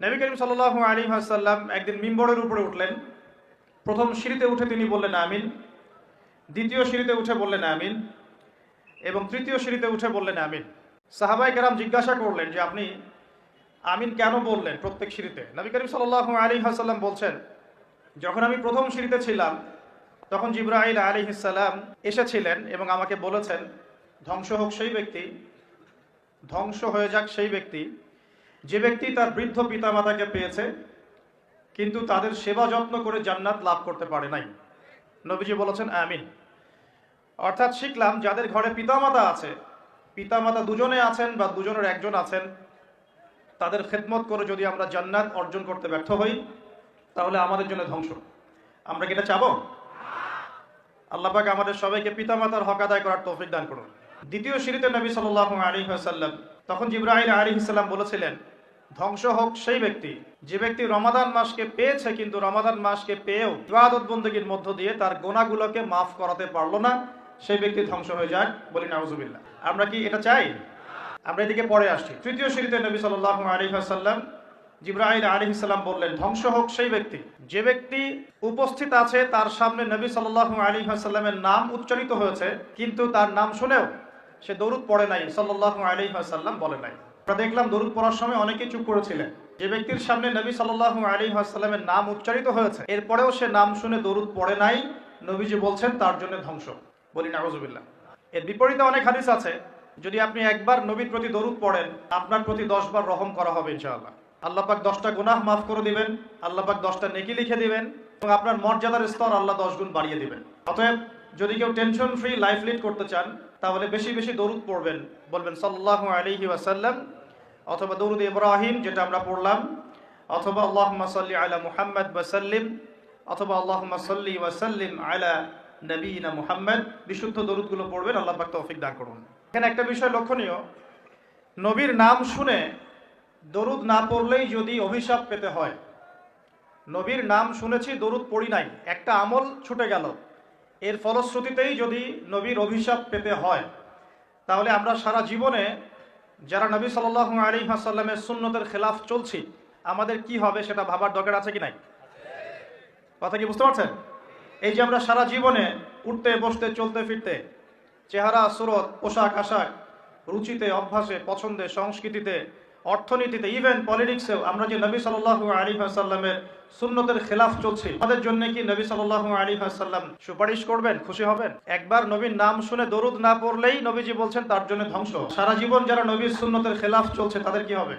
নবী করিম সাল্লাল্লাহু আলাইহি ওয়াসাল্লাম একদিন মিম্বরের উপরে উঠলেন। প্রথম সিঁড়িতে উঠে তিনি বললেন আমিন, দ্বিতীয় সিঁড়িতে উঠে বললেন আমিন, এবং তৃতীয় সিঁড়িতে উঠে বললেন আমিন। সাহাবায়ে কেরাম জিজ্ঞাসা করলেন যে আপনি আমিন কেন বললেন প্রত্যেক সিঁড়িতে? নবী করিম সাল্লাল্লাহু আলাইহি ওয়াসাল্লাম বলছেন, যখন আমি প্রথম সিঁড়িতে ছিলাম তখন জিবরাইল আলাইহিস সালাম এসেছিলেন এবং আমাকে বলেছেন, ধ্বংস হোক সেই ব্যক্তি, ধ্বংস হয়ে যাক সেই ব্যক্তি যে ব্যক্তি তার বৃদ্ধ পিতামাতাকে পেয়েছে কিন্তু তাদের সেবা যত্ন করে জান্নাত লাভ করতে পারে নাই। নবীজি বলেছেন আমিন। অর্থাৎ শিখলাম যাদের ঘরে পিতামাতা আছে, পিতামাতা দুজনে আছেন বা দুজনের একজন আছেন, তাদের খেদমত করে যদি আমরা জান্নাত অর্জন করতে ব্যর্থ হই তাহলে আমাদের জন্য ধ্বংস। আমরা কি এটা চাবো? আল্লাহ পাক আমাদের সবাইকে পিতামাতার হক আদায় করার তৌফিক দান করুন। দ্বিতীয় সিঁড়িতে নবী সাল্লাল্লাহু আলাইহি ওয়াসাল্লাম তখন জিবরাইল আলাইহিস সালাম বলেছিলেন, ধ্বংস হোক সেই ব্যক্তি যে ব্যক্তি রমাদান মাসকে পেয়েছে কিন্তু রমাদান মাসকে পেয়েও ইবাদত বন্দেগীর মধ্য দিয়ে তার গুনাহগুলোকে মাফ করাতে পারলো না, সেই ব্যক্তি ধ্বংস হয়ে যাক। বলি নাউজুবিল্লাহ। আমরা কি এটা চাই? আমরা এদিকে পরে আসছি। তৃতীয় সিঁড়িতে নবী সাল্লাল্লাহু আলাইহি ওয়াসাল্লাম জিবরাইল আলাইহিস সালাম বললেন, ধ্বংস হোক সেই ব্যক্তি যে ব্যক্তি উপস্থিত আছে তার সামনে নবী সাল্লাল্লাহু আলাইহি ওয়াসাল্লামের নাম উচ্চারিত হয়েছে কিন্তু তার নাম শুনেও সে দরুদ পড়ে নাই, সাল্লাল্লাহু আলাইহি ওয়াসাল্লাম বলে নাই। আমরা দেখলাম দরুদ পড়ার সময় অনেকেই চুপ করেছিলেন। যে ব্যক্তির সামনে নবী সাল্লাল্লাহু আলাইহি ওয়াসাল্লামের নাম উচ্চারিত হয়েছে এরপরেও সে নাম শুনে দরুদ পড়ে নাই, নবীজি বলছেন তার জন্য ধ্বংস। বলি নাউজুবিল্লাহ। এর বিপরীতে অনেক হাদিস আছে, যদি আপনি একবার নবীর প্রতি দরুদ পড়েন আপনার প্রতি 10 বার রহম করা হবে ইনশাআল্লাহ। আল্লাহ পাক 10টা গুনাহ মাফ করে দিবেন, আল্লাহ পাক 10টা নেকি লিখে দিবেন এবং আপনার মর্যাদার স্তর আল্লাহ 10 গুণ বাড়িয়ে দিবেন। অতএব যদি কেউ টেনশন ফ্রি লাইফ লিড করতে চান তাহলে বেশি বেশি দরুদ পড়বেন, বলবেন সাল্লাল্লাহু আলাইহি ওয়াসাল্লাম অথবা দরুদ ইব্রাহিম যেটা আমরা পড়লাম, অথবা আল্লাহুম্মা সাল্লি আলা মুহাম্মাদ ওয়া সাল্লিম, অথবা আল্লাহুম্মা সাল্লি ওয়া সাল্লিম আলা নবিয়িনা মুহাম্মদ। বিশুদ্ধ দরুদগুলো পড়বেন, আল্লাহ পাক তৌফিক দান করুন। এখানে একটা বিষয় লক্ষণীয়, নবীর নাম শুনে দরুদ না পড়লেই যদি অভিশাপ পেতে হয়, নবীর নাম শুনেছি দরুদ পড়ি নাই, একটা আমল ছুটে গেল, এর ফলশ্রুতিতেই যদি নবীর অভিশাপ পেতে হয় তাহলে আমরা সারা জীবনে যারা নবী সাল্লাল্লাহু আলাইহি ওয়াসাল্লামের সুন্নতের খেলাফ চলছি আমাদের কি হবে সেটা ভাবার দরকার আছে কি নাই? কথা কি বুঝতে পারছেন? এই যে আমরা সারা জীবনে উঠতে বসতে চলতে ফিরতে, চেহারা সুরত, পোশাক আশাক, রুচিতে, অভ্যাসে, পছন্দে, সংস্কৃতিতে, অর্থনীতিতে, ইভেন পলিটিক্সেও আমরা যে নবী সাল্লাল্লাহু আলাইহি ওয়াসাল্লামের সুন্নতের খেলাফ চলছি, আমাদের জন্য কি নবী সাল্লাল্লাহু আলাইহি ওয়াসাল্লাম সুপারিশ করবেন, খুশি হবেন? একবার নবীর নাম শুনে দরুদ না পড়লেই নবীজি বলছেন তার জন্য ধ্বংস। সারা জীবন যারা নবীর সুন্নতের খেলাফ চলছে তাদের কি হবে?